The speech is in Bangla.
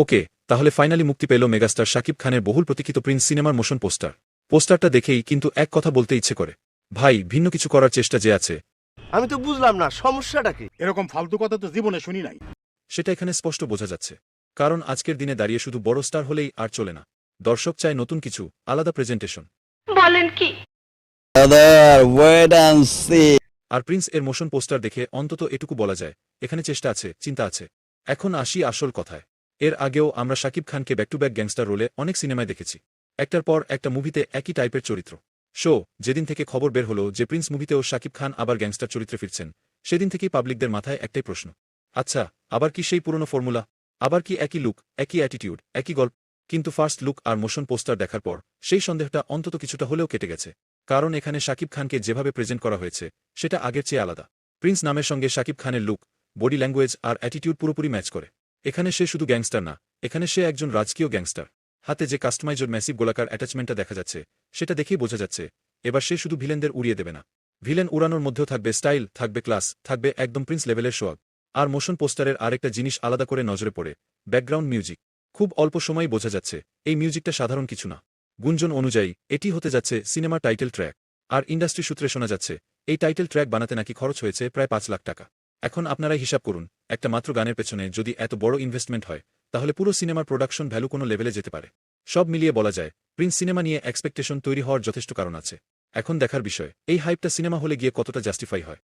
ওকে, তাহলে ফাইনালি মুক্তি পেল মেগাস্টার শাকিব খানের বহুল প্রতীক্ষিত প্রিন্স সিনেমার মোশন পোস্টারটা দেখেই কিন্তু এক কথা বলতে ইচ্ছে করে, ভাই ভিন্ন কিছু করার চেষ্টা যে আছে আমি তো বুঝলাম না সমস্যাটা কি। এরকম ফালতু কথা তো জীবনে শুনি নাই। সেটা এখানে স্পষ্ট বোঝা যাচ্ছে। কারণ আজকের দিনে দাঁড়িয়ে শুধু বড় স্টার হলেই আর চলে না, দর্শক চায় নতুন কিছু, আলাদা প্রেজেন্টেশন। বলেন কি? আর প্রিন্স এর মোশন পোস্টার দেখে অন্তত এটুকু বলা যায়, এখানে চেষ্টা আছে, চিন্তা আছে। এখন আসি আসল কথায়। এর আগেও আমরা শাকিব খানকে ব্যাক টু ব্যাক গ্যাংস্টার রোলে অনেক সিনেমায় দেখেছি, একটার পর একটা মুভিতে একই টাইপের চরিত্র। যেদিন থেকে খবর বের হলো যে প্রিন্স মুভিতেও শাকিব খান আবার গ্যাংস্টার চরিত্রে ফিরছেন, সেদিন থেকেই পাবলিকদের মাথায় একটাই প্রশ্ন, আচ্ছা আবার কি সেই পুরনো ফর্মুলা? আবার কি একই লুক, একই অ্যাটিটিউড, একই গল্প? কিন্তু ফার্স্ট লুক আর মোশন পোস্টার দেখার পর সেই সন্দেহটা অন্তত কিছুটা হলেও কেটে গেছে। কারণ এখানে শাকিব খানকে যেভাবে প্রেজেন্ট করা হয়েছে সেটা আগের চেয়ে আলাদা। প্রিন্স নামের সঙ্গে শাকিব খানের লুক, বডি ল্যাঙ্গুয়েজ আর অ্যাটিটিউড পুরোপুরি ম্যাচ করে। এখানে সে শুধু গ্যাংস্টার না, এখানে সে একজন রাজকীয় গ্যাংস্টার। হাতে যে কাস্টমাইজড ম্যাসিভ গোলাকার অ্যাটাচমেন্টটা দেখা যাচ্ছে, সেটা দেখেই বোঝা যাচ্ছে এবার সে শুধু ভিলেনদের উড়িয়ে দেবে না। ভিলেন উড়ানোর মধ্যেও থাকবে স্টাইল, থাকবে ক্লাস, থাকবে একদম প্রিন্স লেভেলের সোয়াগ। আর মোশন পোস্টারের আরেকটা জিনিস আলাদা করে নজরে পড়ে, ব্যাকগ্রাউন্ড মিউজিক। খুব অল্প সময়ই বোঝা যাচ্ছে এই মিউজিকটা সাধারণ কিছু না। গুঞ্জন অনুযায়ী এটি হতে যাচ্ছে সিনেমার টাইটেল ট্র্যাক। আর ইন্ডাস্ট্রি সূত্রে শোনা যাচ্ছে এই টাইটেল ট্র্যাক বানাতে নাকি খরচ হয়েছে প্রায় 5 লাখ টাকা। এখন আপনারাই হিসাব করুন, একটা মাত্র গানের পেছনে যদি এত বড় ইনভেস্টমেন্ট হয়, তাহলে পুরো সিনেমার প্রোডাকশন ভ্যালু কোনো লেভেলে যেতে পারে। সব মিলিয়ে বলা যায় প্রিন্স সিনেমা নিয়ে এক্সপেকটেশন তৈরি হওয়ার যথেষ্ট কারণ আছে। এখন দেখার বিষয় এই হাইপটা সিনেমা হলে গিয়ে কতটা জাস্টিফাই হয়।